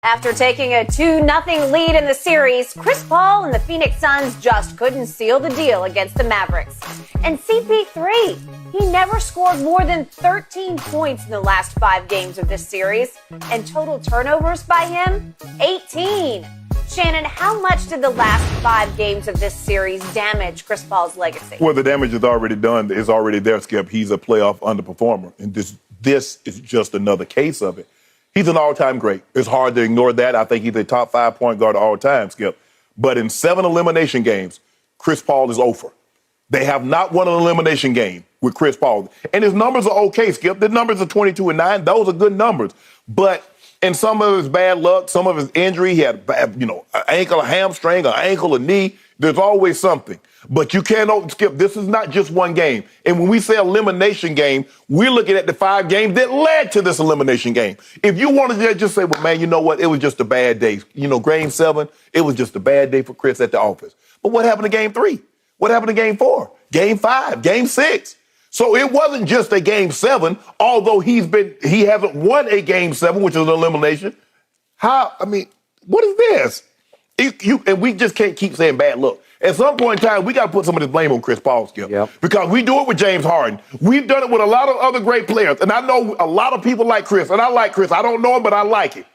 After taking a 2-0 lead in the series, Chris Paul and the Phoenix Suns just couldn't seal the deal against the Mavericks. And CP3, he never scored more than 13 points in the last 5 games of this series. And total turnovers by him, 18. Shannon, how much did the last 5 games of this series damage Chris Paul's legacy? Well, the damage is already done. It's already there, Skip. He's a playoff underperformer. And this is just another case of it. He's an all-time great. It's hard to ignore that. I think he's a top 5 point guard of all time, Skip. But in 7 elimination games, Chris Paul is over. They have not won an elimination game with Chris Paul. And his numbers are okay, Skip. The numbers are 22 and 9. Those are good numbers. But in some of his bad luck, some of his injury, he had, an ankle, a hamstring, an ankle, a knee. There's always something. But you cannot, Skip, this is not just one game. And when we say elimination game, we're looking at the 5 games that led to this elimination game. If you wanted to just say, well, man, you know what? It was just a bad day. Game 7, it was just a bad day for Chris at the office. But what happened to game 3? What happened to game 4? Game 5? Game 6? So it wasn't just a game 7, although he hasn't won a game 7, which is an elimination. What is this? And we just can't keep saying bad luck. At some point in time, we got to put some of this blame on Chris Paul, Skip. Yep. Because we do it with James Harden. We've done it with a lot of other great players. And I know a lot of people like Chris. And I like Chris. I don't know him, but I like it.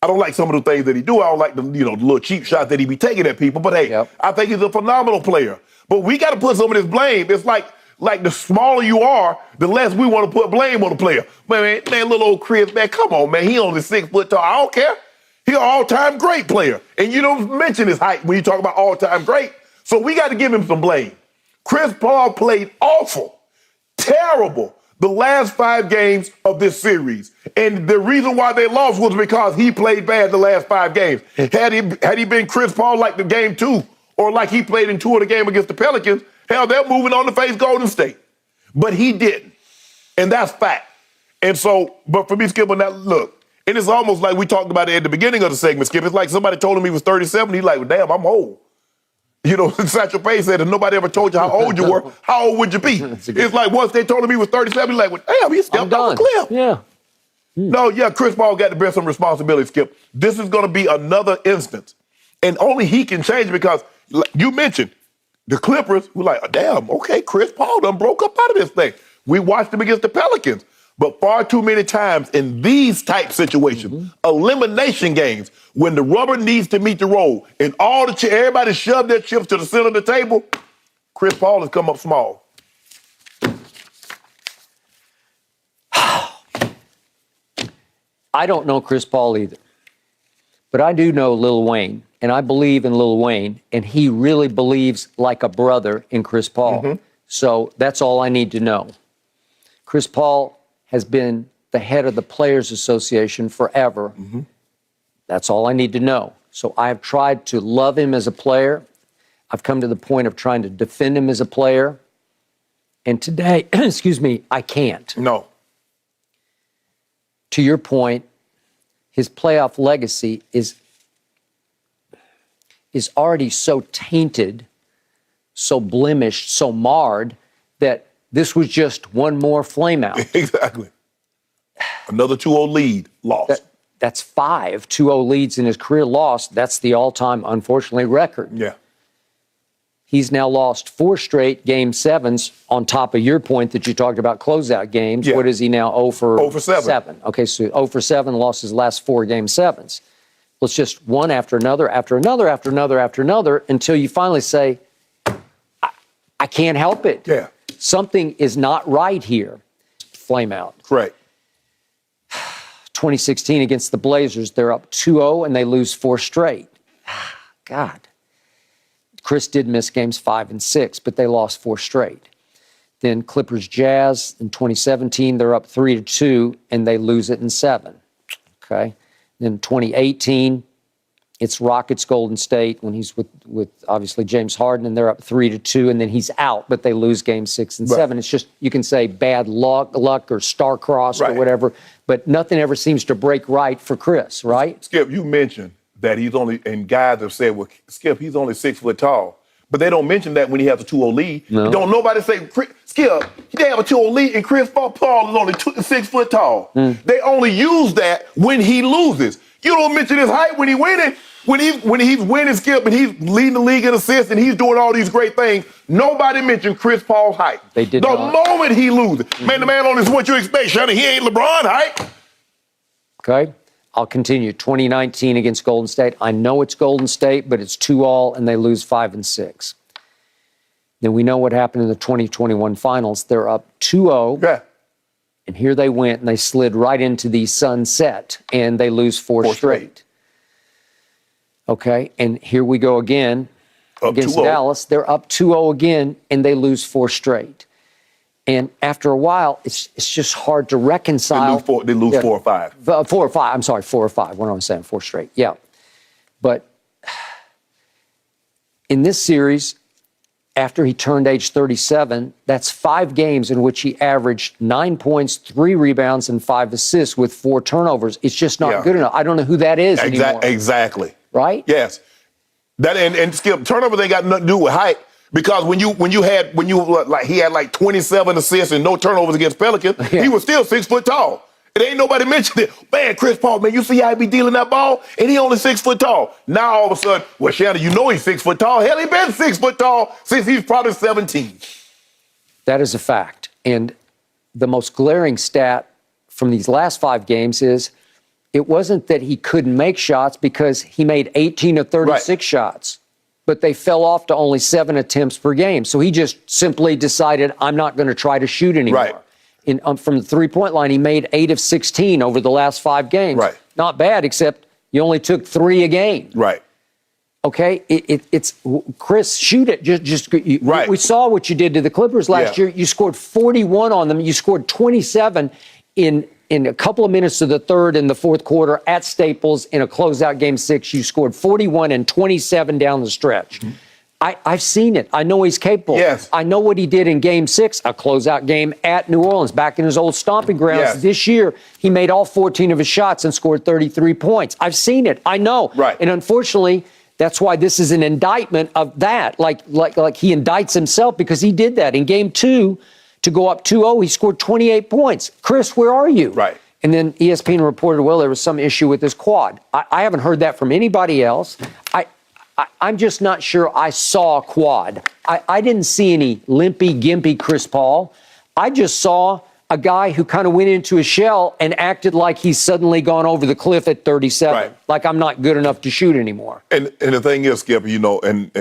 I don't like some of the things that he do. I don't like the little cheap shots that he be taking at people. But, hey, yep. I think he's a phenomenal player. But we got to put some of this blame. It's like the smaller you are, the less we want to put blame on the player. Man, little old Chris, man, come on, man. He only 6 foot tall. I don't care. He's an all-time great player. And you don't mention his height when you talk about all-time great. So we got to give him some blame. Chris Paul played awful, terrible, the last 5 games of this series. And the reason why they lost was because he played bad the last 5 games. Had he been Chris Paul like the game 2, or like he played in 2 of the game against the Pelicans, hell, they're moving on to face Golden State. But he didn't. And that's fact. And so, but for me, Skip, on that, look, and it's almost like we talked about it at the beginning of the segment, Skip. It's like somebody told him he was 37. He's like, well, damn, I'm old. Satchel Paige said, if nobody ever told you how old you were, how old would you be? It's like once they told him he was 37, he's like, well, damn, he stepped off a cliff. Yeah. No, Chris Paul got to bear some responsibility, Skip. This is going to be another instance. And only he can change because you mentioned the Clippers were like, damn, okay, Chris Paul done broke up out of this thing. We watched him against the Pelicans. But far too many times in these type situations, elimination games, when the rubber needs to meet the road and everybody shoved their chips to the center of the table, Chris Paul has come up small. I don't know Chris Paul either. But I do know Lil Wayne, and I believe in Lil Wayne, and he really believes like a brother in Chris Paul. So that's all I need to know. Chris Paul has been the head of the Players Association forever. That's all I need to know. So I have tried to love him as a player. I've come to the point of trying to defend him as a player. And today, I can't. No. To your point, his playoff legacy is already so tainted, so blemished, so marred, that this was just one more flameout. Exactly. Another 2-0 lead lost. That's 5 2-0 leads in his career lost. That's the all-time, unfortunately, record. Yeah. He's now lost 4 straight Game 7s on top of your point that you talked about closeout games. Yeah. What is he now? 0 for 7. Okay, so 0 for 7, lost his last 4 Game 7s. Well, it's just one after another, after another, after another, after another, until you finally say, I can't help it. Yeah. Something is not right here. Flame out. Correct. 2016 against the Blazers, they're up 2-0 and they lose 4 straight. God. Chris did miss games 5 and 6, but they lost 4 straight. Then Clippers Jazz in 2017, they're up 3-2 and they lose it in 7. Okay. Then 2018, it's Rockets Golden State when he's with obviously James Harden, and they're up 3-2, and then he's out, but they lose game 6 and 7. It's just, you can say bad luck or star-crossed or whatever, but nothing ever seems to break right for Chris, right? Skip, you mentioned that he's only, and guys have said, well, Skip, he's only 6 foot tall. But they don't mention that when he has a 2-0 lead. No. Don't nobody say, Skip, they have a 2-0 lead, and Chris Paul is only 6 foot tall. They only use that when he loses. You don't mention his height when he's winning. When he's winning, Skip, and he's leading the league in assists and he's doing all these great things, nobody mentioned Chris Paul's height. They did the not. moment he loses. Man, the man on this what you expect, Shannon. He ain't LeBron height. Okay. I'll continue. 2019 against Golden State. I know it's Golden State, but it's 2-all, and they lose 5 and 6. Then we know what happened in the 2021 finals. They're up 2-0. Yeah. And here they went, and they slid right into the sunset, and they lose four straight. Okay, and here we go again against Dallas. They're up 2-0 again, and they lose 4 straight. And after a while, it's just hard to reconcile. They lose 4 or 5. 4 or 5. I'm sorry, 4 or 5. What am I saying? 4 straight. Yeah. But in this series, after he turned age 37, that's 5 games in which he averaged 9 points, 3 rebounds, and 5 assists with 4 turnovers. It's just not good enough. I don't know who that is anymore. Exactly. Right? Yes. That and Skip, turnovers ain't got nothing to do with height. Because when he had like 27 assists and no turnovers against Pelicans, he was still 6 foot tall. It ain't nobody mentioned it. Man, Chris Paul, man, you see how he be dealing that ball? And he only 6 foot tall. Now all of a sudden, well, Shannon, you know he's 6 foot tall. Hell, he been 6 foot tall since he's probably 17. That is a fact. And the most glaring stat from these last 5 games is it wasn't that he couldn't make shots because he made 18 of 36 shots, but they fell off to only 7 attempts per game. So he just simply decided, I'm not going to try to shoot anymore. Right. From the three-point line, he made 8 of 16 over the last 5 games. Right. Not bad, except you only took 3 a game. Right. Okay, it's Chris, shoot it. Right. We saw what you did to the Clippers last year. You scored 41 on them. You scored 27 in a couple of minutes of the third and the fourth quarter at Staples in a closeout Game 6. You scored 41 and 27 down the stretch. Mm-hmm. I've seen it. I know he's capable. Yes. I know what he did in Game 6, a closeout game at New Orleans, back in his old stomping grounds. Yes. This year, he made all 14 of his shots and scored 33 points. I've seen it. I know. Right. And unfortunately, that's why this is an indictment of that. Like he indicts himself because he did that. In Game 2, to go up 2-0, he scored 28 points. Chris, where are you? Right. And then ESPN reported, well, there was some issue with his quad. I haven't heard that from anybody else. I'm just not sure I saw a quad. I didn't see any limpy, gimpy Chris Paul. I just saw a guy who kind of went into a shell and acted like he's suddenly gone over the cliff at 37. Right. Like I'm not good enough to shoot anymore. And the thing is, Skip, I'm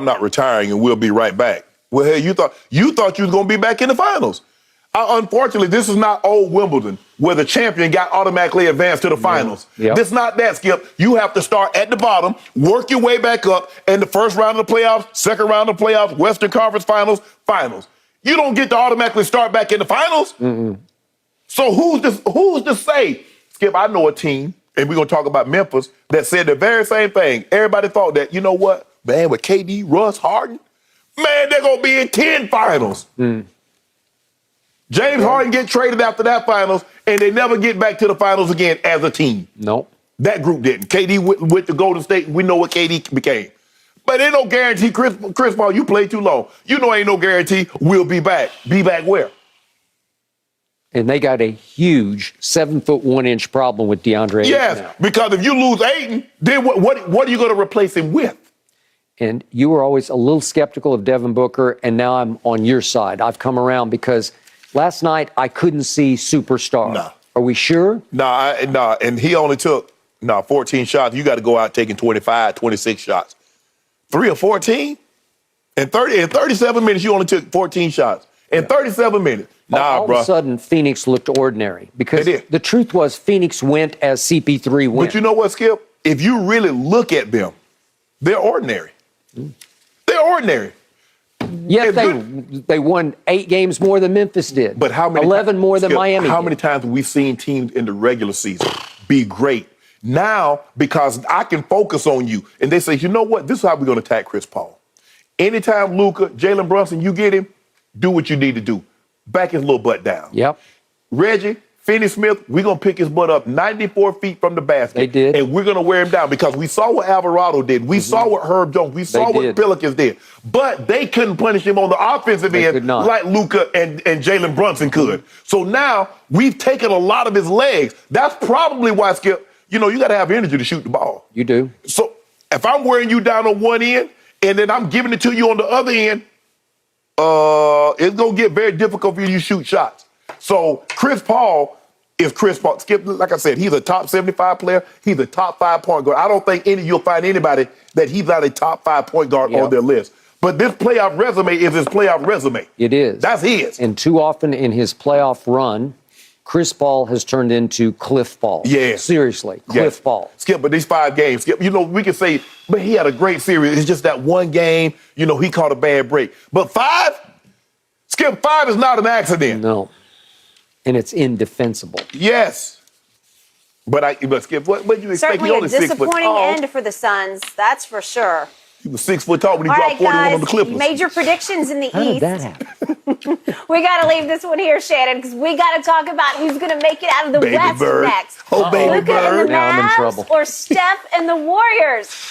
not retiring and we'll be right back. Well, hey, you thought you was going to be back in the finals. Unfortunately, this is not old Wimbledon where the champion got automatically advanced to the finals. Yep. This is not that, Skip. You have to start at the bottom, work your way back up, and the first round of the playoffs, second round of the playoffs, Western Conference finals. You don't get to automatically start back in the finals. Mm-mm. So who's to say, Skip, I know a team, and we're going to talk about Memphis, that said the very same thing. Everybody thought that, you know what, man, with KD, Russ, Harden, man, they're going to be in 10 finals. Mm. James Harden get traded after that finals, and they never get back to the finals again as a team. Nope. That group didn't. KD went to Golden State. We know what KD became. But ain't no guarantee, Chris Paul, you played too long. You know ain't no guarantee we'll be back. Be back where? And they got a huge 7-foot 1-inch problem with DeAndre Ayton. Yes, because if you lose Ayton, then what are you going to replace him with? And you were always a little skeptical of Devin Booker, and now I'm on your side. I've come around because last night I couldn't see superstar. No. Are we sure? Nah, and he only took 14 shots. You got to go out taking 25, 26 shots. 3 or 14? In 37 minutes, you only took 14 shots. In 37 minutes. All of a sudden, Phoenix looked ordinary because the truth was Phoenix went as CP3 went. But you know what, Skip? If you really look at them, they're ordinary. They're ordinary. Yes, they won 8 games more than Memphis did. But how many 11 more than Skip, Miami How did. many times have we seen teams in the regular season be great? Now, because I can focus on you, and they say, you know what? This is how we're going to attack Chris Paul. Anytime Luka, Jalen Brunson, you get him, do what you need to do. Back his little butt down. Yep. Reggie, Finney-Smith, we're going to pick his butt up 94 feet from the basket. They did. And we're going to wear him down because we saw what Alvarado did. We saw what Herb Jones, we saw what Pelicans did. But they couldn't punish him on the offensive end like Luka and Jalen Brunson could. So now we've taken a lot of his legs. That's probably why, Skip, you got to have energy to shoot the ball. You do. So if I'm wearing you down on one end and then I'm giving it to you on the other end, it's going to get very difficult for you to shoot shots. So Chris Paul is Chris Paul. Skip, like I said, he's a top 75 player. He's a top 5 point guard. I don't think you'll find anybody that he's not a top 5 point guard on their list. But this playoff resume is his playoff resume. It is. That's his. And too often in his playoff run, Chris Paul has turned into Cliff Paul. Yeah. Seriously, Cliff Paul. Skip, but these 5 games, Skip, we can say, but he had a great series. It's just that one game, he caught a bad break. But 5? Skip, 5 is not an accident. No. And it's indefensible. Yes. But Skip, what do you expect? Certainly He only a 6 foot disappointing tall. end for the Suns, that's for sure. He was 6 foot tall when he All dropped right, 41 on the guys, Clippers. major predictions in the How East. did that happen? We got to leave this one here, Shannon, because we got to talk about who's going to make it out of the Baby West Bird. next. Oh, Baby Luka and Bird. the Now I'm in Mavs trouble. or Steph and the Warriors?